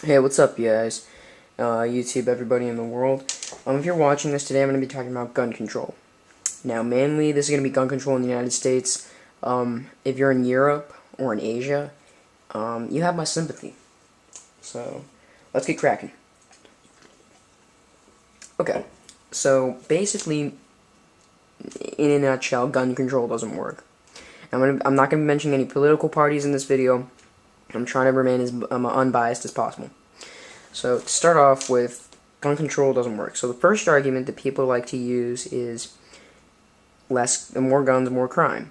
Hey, what's up, you guys? YouTube, everybody in the world. If you're watching this today, I'm going to be talking about gun control. Now, mainly, this is going to be gun control in the United States. If you're in Europe or in Asia, you have my sympathy. So, let's get cracking. Okay, so basically, in a nutshell, gun control doesn't work. I'm not going to be mentioning any political parties in this video. I'm trying to remain as unbiased as possible. So to start off with, gun control doesn't work. So the first argument that people like to use is more guns, more crime.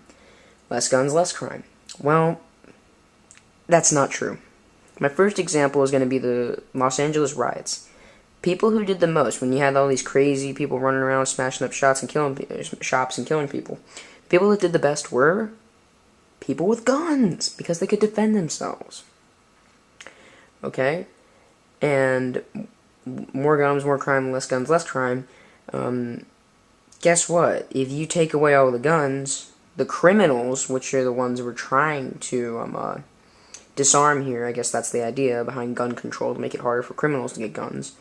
Less guns, less crime. Well, that's not true. My first example is going to be the Los Angeles riots. People who did the most, when you had all these crazy people running around smashing up shops and killing people, the people that did the best were people with guns, because they could defend themselves. Okay? And more guns, more crime, less guns, less crime. Guess what? If you take away all the guns, the criminals, which are the ones we're trying to disarm here, I guess that's the idea behind gun control, to make it harder for criminals to get guns.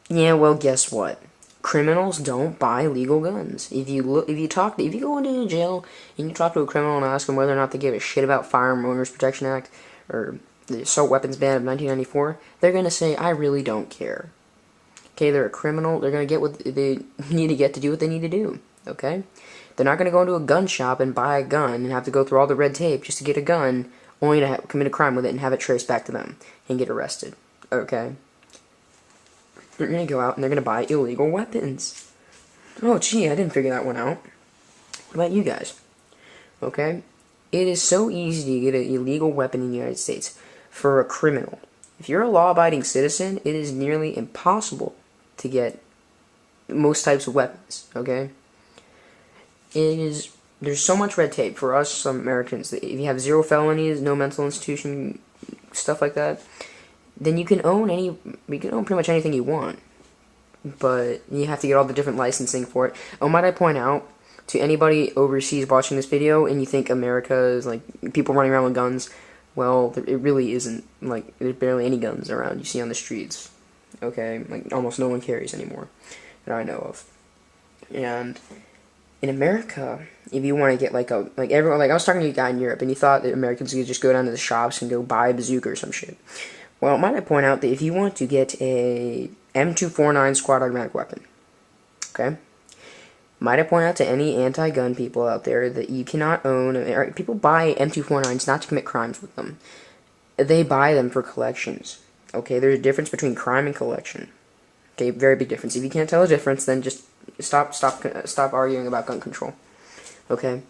Yeah, well, guess what? Criminals don't buy legal guns. If you go into jail and you talk to a criminal and ask them whether or not they give a shit about Firearm Owners Protection Act or the Assault Weapons Ban of 1994, they're going to say, I really don't care. Okay, they're a criminal. They're going to get what they need to get to do what they need to do. Okay? They're not going to go into a gun shop and buy a gun and have to go through all the red tape just to get a gun, only to commit a crime with it and have it traced back to them and get arrested. Okay? They're going to go out and they're going to buy illegal weapons. Oh, gee, I didn't figure that one out. What about you guys? Okay? It is so easy to get an illegal weapon in the United States for a criminal. If you're a law-abiding citizen, it is nearly impossible to get most types of weapons, okay? There's so much red tape for us, some Americans. If you have 0 felonies, no mental institution, stuff like that, then you can own pretty much anything you want. But you have to get all the different licensing for it. Oh, might I point out, to anybody overseas watching this video and you think America is like people running around with guns, well, it really isn't. Like, there's barely any guns around you see on the streets. Okay? Like, almost no one carries anymore that I know of. And in America, if you want to get everyone, I was talking to a guy in Europe and he thought that Americans could just go down to the shops and go buy a bazooka or some shit. Well, might I point out that if you want to get a M249 squad automatic weapon, okay? Might I point out to any anti-gun people out there that you cannot own. People buy M249s not to commit crimes with them. They buy them for collections. Okay, there's a difference between crime and collection. Okay, very big difference. If you can't tell the difference, then just stop arguing about gun control. Okay,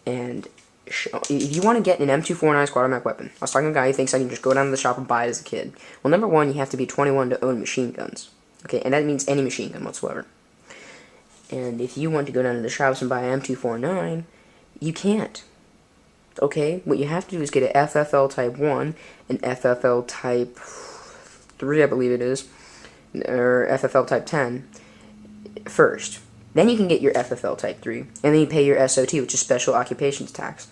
and if you want to get an M249 squad automatic weapon, I was talking to a guy who thinks I can just go down to the shop and buy it as a kid. Well, number one, you have to be 21 to own machine guns. Okay, and that means any machine gun whatsoever. And if you want to go down to the shops and buy an M249, you can't. Okay? What you have to do is get an FFL Type 1, an FFL Type 3, I believe it is, or FFL Type 10 first. Then you can get your FFL Type 3, and then you pay your SOT, which is Special Occupations Tax.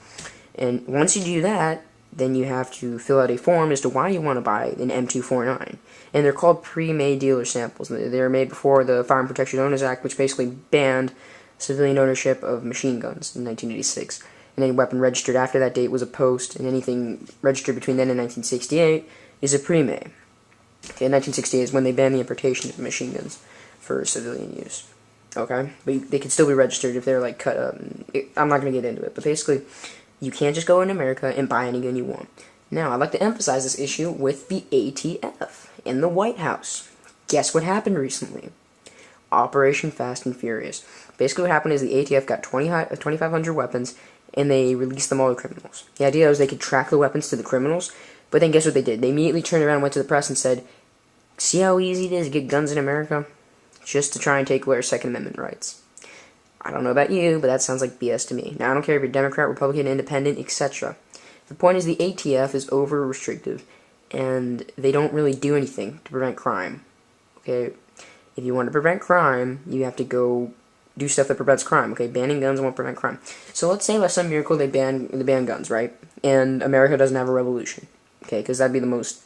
And once you do that, then you have to fill out a form as to why you want to buy an M249. And they're called pre-made dealer samples. They were made before the Firearm Protection Owners Act, which basically banned civilian ownership of machine guns in 1986. And any weapon registered after that date was a post, and anything registered between then and 1968 is a pre-made. Okay, 1968 is when they banned the importation of machine guns for civilian use. Okay? But they can still be registered if they're, like, cut up. I'm not going to get into it, but basically, you can't just go in America and buy any gun you want. Now, I'd like to emphasize this issue with the ATF in the White House. Guess what happened recently? Operation Fast and Furious. Basically what happened is the ATF got 2,500 weapons, and they released them all to criminals. The idea was they could track the weapons to the criminals, but then guess what they did? They immediately turned around and went to the press and said, see how easy it is to get guns in America? Just to try and take away our Second Amendment rights. I don't know about you, but that sounds like BS to me. Now, I don't care if you're Democrat, Republican, Independent, etc. The point is the ATF is over-restrictive, and they don't really do anything to prevent crime. Okay? If you want to prevent crime, you have to go do stuff that prevents crime. Okay? Banning guns won't prevent crime. So let's say by some miracle they ban guns, right? And America doesn't have a revolution. Okay? Because that'd be the most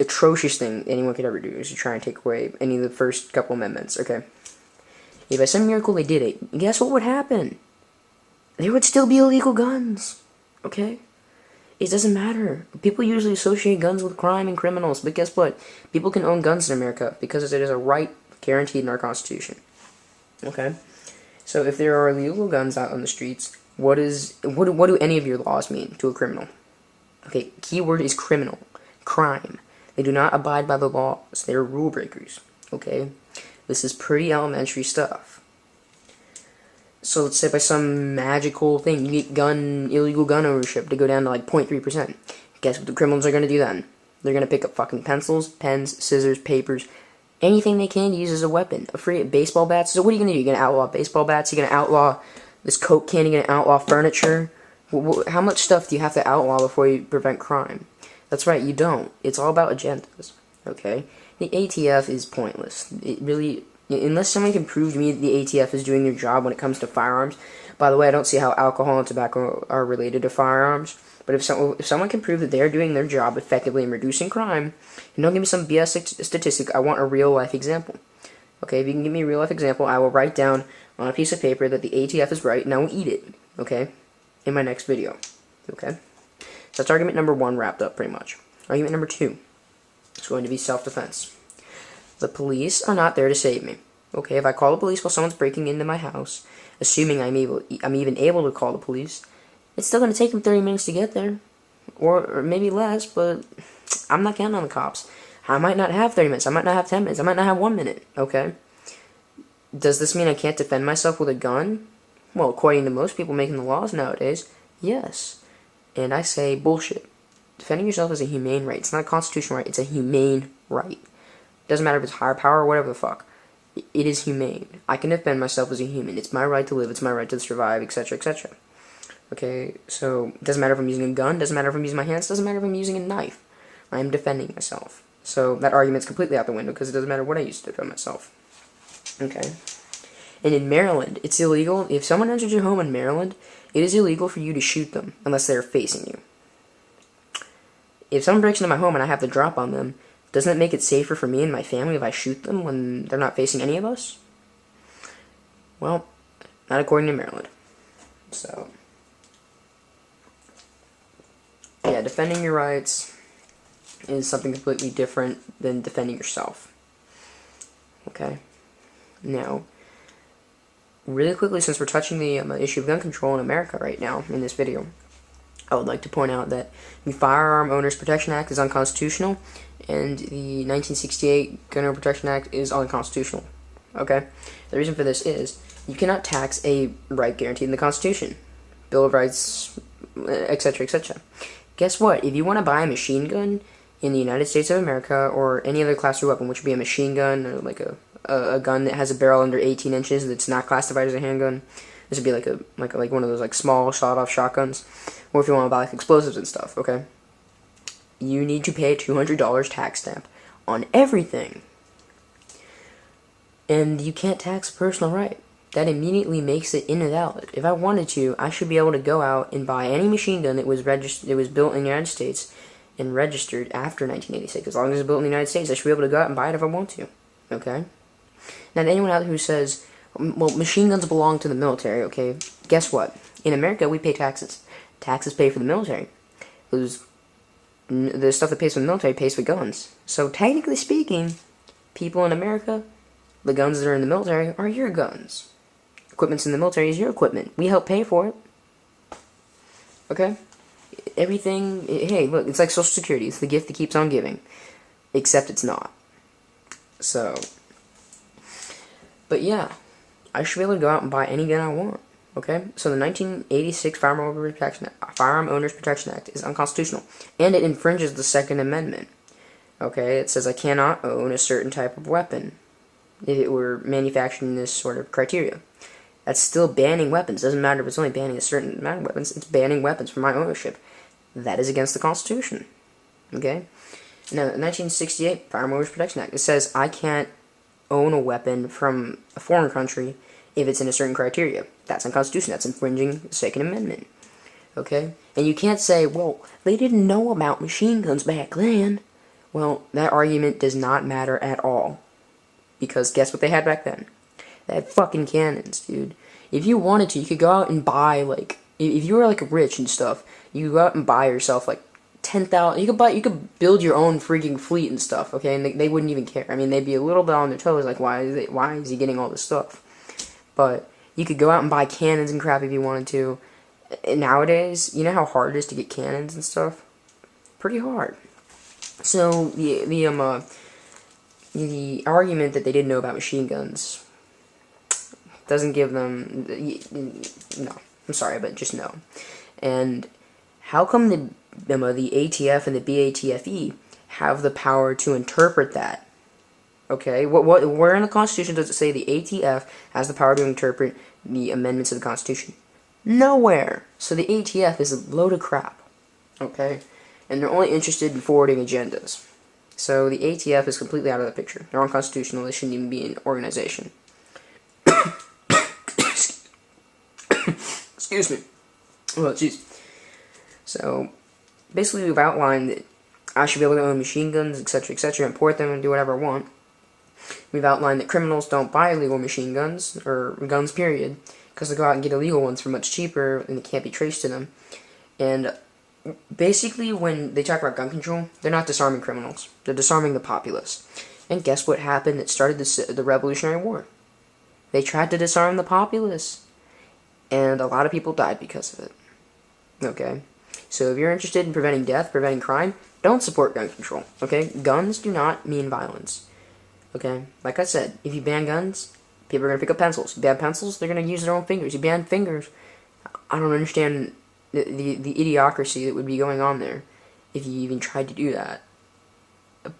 atrocious thing anyone could ever do is to try and take away any of the first couple amendments, okay? If by some miracle they did it, guess what would happen? There would still be illegal guns, okay? It doesn't matter. People usually associate guns with crime and criminals, but guess what? People can own guns in America because it is a right guaranteed in our Constitution, okay? So if there are illegal guns out on the streets, what do any of your laws mean to a criminal? Okay, keyword is criminal. Crime. They do not abide by the laws. They're rule breakers, okay? This is pretty elementary stuff. So let's say by some magical thing, you get illegal gun ownership to go down to like 0.3%. Guess what the criminals are going to do then? They're going to pick up fucking pencils, pens, scissors, papers, anything they can use as a weapon. Baseball bats. So what are you going to do? You're going to outlaw baseball bats? You're going to outlaw this Coke can? You're going to outlaw furniture? How much stuff do you have to outlaw before you prevent crime? That's right, you don't. It's all about agendas, okay? The ATF is pointless. It really, unless someone can prove to me that the ATF is doing their job when it comes to firearms. By the way, I don't see how alcohol and tobacco are related to firearms. But if someone can prove that they are doing their job effectively in reducing crime, and don't give me some BS statistic, I want a real-life example. Okay, if you can give me a real-life example, I will write down on a piece of paper that the ATF is right, and I will eat it, okay, in my next video, okay? So that's argument number 1 wrapped up, pretty much. Argument number 2 is going to be self-defense. The police are not there to save me. Okay, if I call the police while someone's breaking into my house, assuming I'm even able to call the police, it's still going to take them 30 minutes to get there. Or maybe less, but I'm not counting on the cops. I might not have 30 minutes, I might not have 10 minutes, I might not have 1 minute, okay? Does this mean I can't defend myself with a gun? Well, according to most people making the laws nowadays, yes. And I say bullshit. Defending yourself is a humane right. It's not a constitutional right. It's a humane right. Doesn't matter if it's higher power or whatever the fuck. It is humane. I can defend myself as a human. It's my right to live. It's my right to survive, etc., etc. Okay, so it doesn't matter if I'm using a gun. Doesn't matter if I'm using my hands. Doesn't matter if I'm using a knife. I am defending myself. So that argument's completely out the window because it doesn't matter what I use to defend myself. Okay. And in Maryland, it's illegal. If someone enters your home in Maryland, it is illegal for you to shoot them unless they are facing you. If someone breaks into my home and I have to drop on them, doesn't it make it safer for me and my family if I shoot them when they're not facing any of us? Well, not according to Maryland. So, yeah, defending your rights is something completely different than defending yourself. Okay? Now, really quickly, since we're touching the issue of gun control in America right now in this video, I would like to point out that the Firearm Owners Protection Act is unconstitutional, and the 1968 Gun Owner Protection Act is unconstitutional. Okay? The reason for this is you cannot tax a right guaranteed in the Constitution, Bill of Rights, etc., etc. Guess what? If you want to buy a machine gun in the United States of America, or any other class 2 weapon, which would be a machine gun, or like a gun that has a barrel under 18 inches that's not classified as a handgun. This would be like one of those like small sawed-off shotguns. Or if you want to buy like explosives and stuff, okay? You need to pay a $200 tax stamp on everything. And you can't tax a personal right. That immediately makes it invalid. If I wanted to, I should be able to go out and buy any machine gun that was built in the United States and registered after 1986. As long as it's built in the United States, I should be able to go out and buy it if I want to. Okay? Now, to anyone out there who says, well, machine guns belong to the military, okay? Guess what? In America, we pay taxes. Taxes pay for the military. The stuff that pays for the military pays for guns. So, technically speaking, people in America, the guns that are in the military are your guns. Equipment's in the military is your equipment. We help pay for it. Okay? Everything, hey, look, it's like Social Security. It's the gift that keeps on giving. Except it's not. So, but yeah, I should be able to go out and buy any gun I want. Okay? So the 1986 Firearm Owners Protection Act is unconstitutional. And it infringes the Second Amendment. Okay? It says I cannot own a certain type of weapon if it were manufactured in this sort of criteria. That's still banning weapons. Doesn't matter if it's only banning a certain amount of weapons. It's banning weapons from my ownership. That is against the Constitution. Okay? Now, the 1968 Firearm Owners Protection Act, it says I can't own a weapon from a foreign country if it's in a certain criteria. That's unconstitutional. That's infringing the Second Amendment. Okay? And you can't say, well, they didn't know about machine guns back then. Well, that argument does not matter at all. Because guess what they had back then? They had fucking cannons, dude. If you wanted to, you could go out and buy, like, if you were, like, rich and stuff, you could go out and buy yourself, like, 10,000, you could build your own freaking fleet and stuff, okay, and they wouldn't even care. I mean, they'd be a little bit on their toes, like, why is he getting all this stuff? But you could go out and buy cannons and crap if you wanted to. And nowadays, you know how hard it is to get cannons and stuff? Pretty hard. So, the argument that they didn't know about machine guns doesn't give them, no, I'm sorry, but just no. And how come the ATF and the BATFE have the power to interpret that? Okay, where in the Constitution does it say the ATF has the power to interpret the amendments of the Constitution? Nowhere. So the ATF is a load of crap. Okay, and they're only interested in forwarding agendas. So the ATF is completely out of the picture. They're unconstitutional. They shouldn't even be an organization. Excuse me. Well, jeez. So, basically we've outlined that I should be able to own machine guns, etc., import them and do whatever I want. We've outlined that criminals don't buy illegal machine guns, or guns period, because they go out and get illegal ones for much cheaper and they can't be traced to them. And basically when they talk about gun control, they're not disarming criminals. They're disarming the populace. And guess what happened that started the Revolutionary War? They tried to disarm the populace. And a lot of people died because of it. Okay? So if you're interested in preventing death, preventing crime, don't support gun control. Okay? Guns do not mean violence. Okay? Like I said, if you ban guns, people are going to pick up pencils. You ban pencils, they're going to use their own fingers. You ban fingers, I don't understand the idiocracy that would be going on there if you even tried to do that.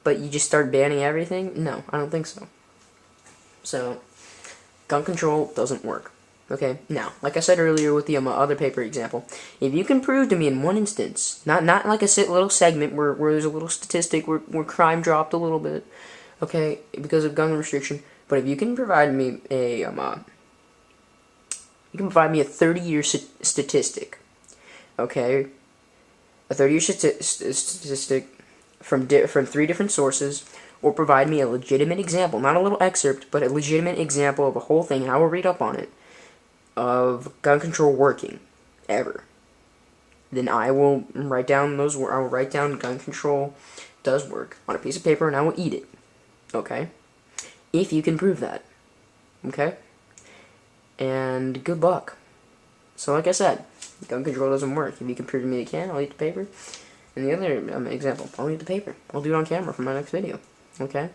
But you just start banning everything? No, I don't think so. So, gun control doesn't work. Okay, now, like I said earlier with the other paper example, if you can prove to me in one instance, not like a little segment where there's a little statistic where crime dropped a little bit, okay, because of gun restriction, but if you can provide me a 30-year statistic, okay, a 30-year statistic from 3 different sources, or provide me a legitimate example, not a little excerpt, but a legitimate example of a whole thing, and I will read up on it, of gun control working, ever, then I will write down gun control does work on a piece of paper and I will eat it. Okay? If you can prove that. Okay? And good luck. So like I said, gun control doesn't work. If you can prove to me it can, I'll eat the paper. And the other example, I'll eat the paper. I'll do it on camera for my next video. Okay?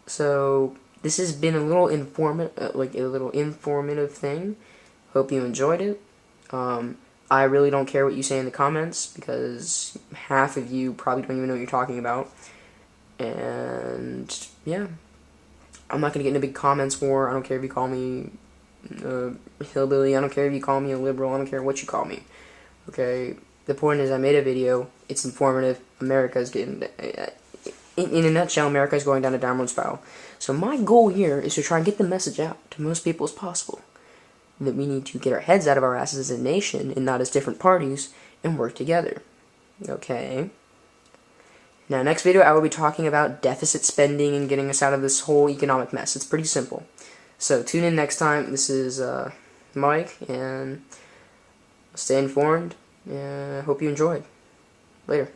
So this has been a little informative thing. Hope you enjoyed it. I really don't care what you say in the comments because half of you probably don't even know what you're talking about. And yeah, I'm not gonna get into big comments war. I don't care if you call me hillbilly. I don't care if you call me a liberal. I don't care what you call me. Okay. The point is, I made a video. It's informative. America's getting. In a nutshell, America is going down a downward spiral. So my goal here is to try and get the message out to most people as possible. That we need to get our heads out of our asses as a nation and not as different parties and work together. Okay? Now, next video I will be talking about deficit spending and getting us out of this whole economic mess. It's pretty simple. So tune in next time. This is Mike, and stay informed, and I hope you enjoyed. Later.